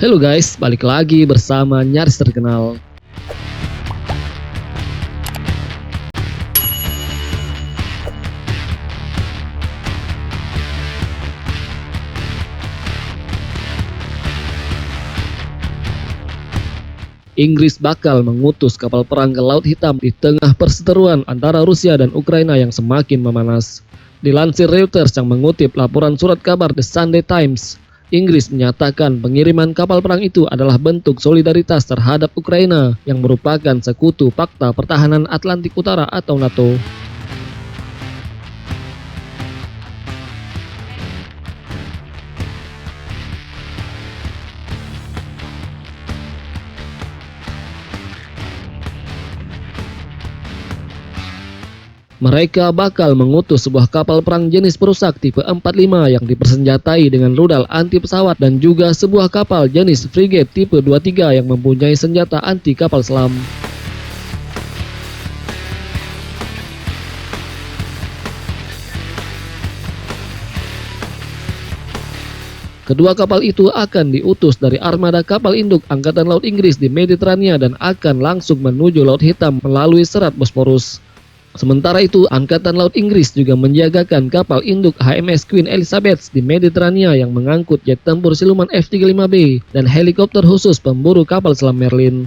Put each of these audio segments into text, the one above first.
Halo guys, balik lagi bersama Nyaris Terkenal. Inggris bakal mengutus kapal perang ke Laut Hitam di tengah perseteruan antara Rusia dan Ukraina yang semakin memanas. Dilansir Reuters yang mengutip laporan surat kabar The Sunday Times, Inggris menyatakan pengiriman kapal perang itu adalah bentuk solidaritas terhadap Ukraina yang merupakan sekutu Pakta Pertahanan Atlantik Utara atau NATO. Mereka bakal mengutus sebuah kapal perang jenis perusak tipe 45 yang dipersenjatai dengan rudal anti pesawat dan juga sebuah kapal jenis frigate tipe 23 yang mempunyai senjata anti kapal selam. Kedua kapal itu akan diutus dari armada kapal induk Angkatan Laut Inggris di Mediterania dan akan langsung menuju Laut Hitam melalui Selat Bosporus. Sementara itu, Angkatan Laut Inggris juga menjagakan kapal induk HMS Queen Elizabeth di Mediterania yang mengangkut jet tempur siluman F-35B dan helikopter khusus pemburu kapal selam Merlin.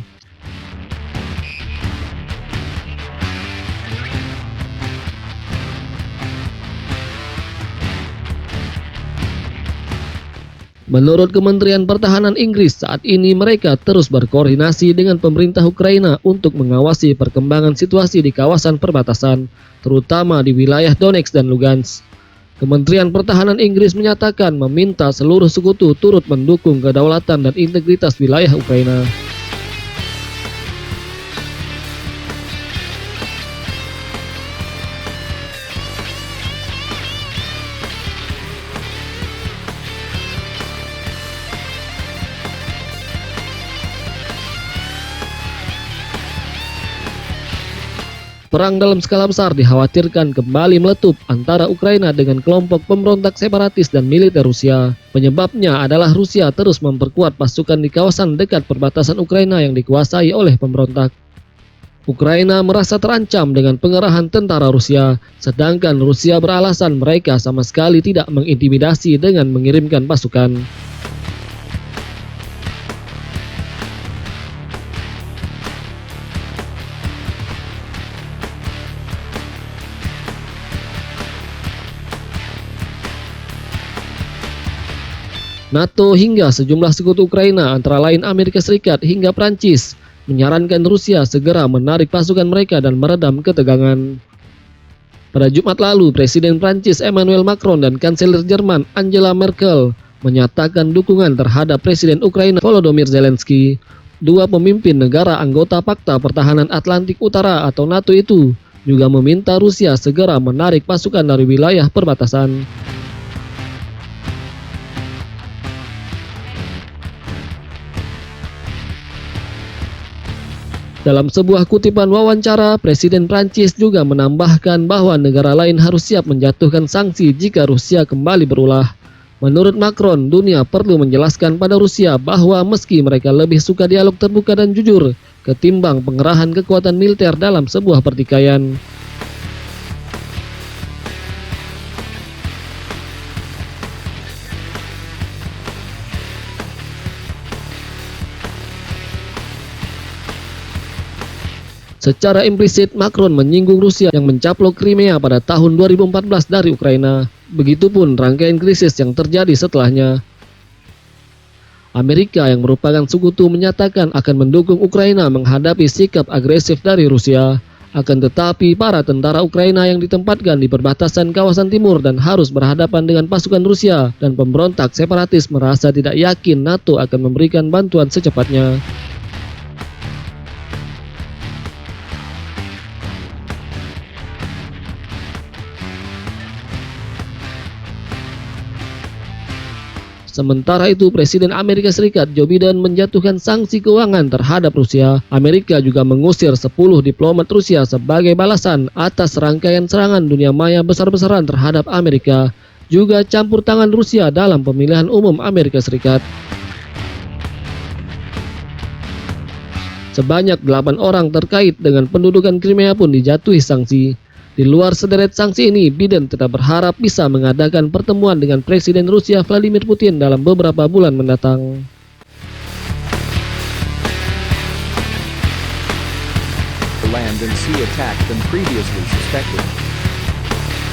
Menurut Kementerian Pertahanan Inggris, saat ini mereka terus berkoordinasi dengan pemerintah Ukraina untuk mengawasi perkembangan situasi di kawasan perbatasan, terutama di wilayah Donetsk dan Lugansk. Kementerian Pertahanan Inggris menyatakan meminta seluruh sekutu turut mendukung kedaulatan dan integritas wilayah Ukraina. Perang dalam skala besar dikhawatirkan kembali meletup antara Ukraina dengan kelompok pemberontak separatis dan militer Rusia. Penyebabnya adalah Rusia terus memperkuat pasukan di kawasan dekat perbatasan Ukraina yang dikuasai oleh pemberontak. Ukraina merasa terancam dengan pengerahan tentara Rusia, sedangkan Rusia beralasan mereka sama sekali tidak mengintimidasi dengan mengirimkan pasukan. NATO hingga sejumlah sekutu Ukraina antara lain Amerika Serikat hingga Prancis menyarankan Rusia segera menarik pasukan mereka dan meredam ketegangan. Pada Jumat lalu, Presiden Prancis Emmanuel Macron dan Kanselir Jerman Angela Merkel menyatakan dukungan terhadap Presiden Ukraina Volodymyr Zelensky. Dua pemimpin negara anggota Pakta Pertahanan Atlantik Utara atau NATO itu juga meminta Rusia segera menarik pasukan dari wilayah perbatasan. Dalam sebuah kutipan wawancara, Presiden Prancis juga menambahkan bahwa negara lain harus siap menjatuhkan sanksi jika Rusia kembali berulah. Menurut Macron, dunia perlu menjelaskan pada Rusia bahwa meski mereka lebih suka dialog terbuka dan jujur ketimbang pengerahan kekuatan militer dalam sebuah pertikaian. Secara implisit, Macron menyinggung Rusia yang mencaplok Crimea pada tahun 2014 dari Ukraina. Begitupun rangkaian krisis yang terjadi setelahnya. Amerika yang merupakan sekutu menyatakan akan mendukung Ukraina menghadapi sikap agresif dari Rusia. Akan tetapi, para tentara Ukraina yang ditempatkan di perbatasan kawasan timur dan harus berhadapan dengan pasukan Rusia dan pemberontak separatis merasa tidak yakin NATO akan memberikan bantuan secepatnya. Sementara itu, Presiden Amerika Serikat Joe Biden menjatuhkan sanksi keuangan terhadap Rusia. Amerika juga mengusir 10 diplomat Rusia sebagai balasan atas rangkaian serangan dunia maya besar-besaran terhadap Amerika. Juga campur tangan Rusia dalam pemilihan umum Amerika Serikat. Sebanyak 8 orang terkait dengan pendudukan Crimea pun dijatuhi sanksi. Di luar sederet sanksi ini, Biden tetap berharap bisa mengadakan pertemuan dengan Presiden Rusia Vladimir Putin dalam beberapa bulan mendatang. Land and sea attack than previously suspected.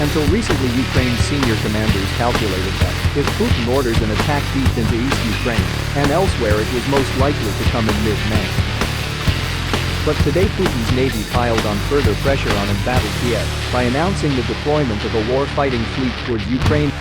Until recently, Ukraine's senior commanders calculated that if Putin orders an attack deep into East Ukraine and elsewhere, it was most likely to come in mid-May. But today Putin's navy piled on further pressure on embattled Kiev by announcing the deployment of a war-fighting fleet towards Ukraine.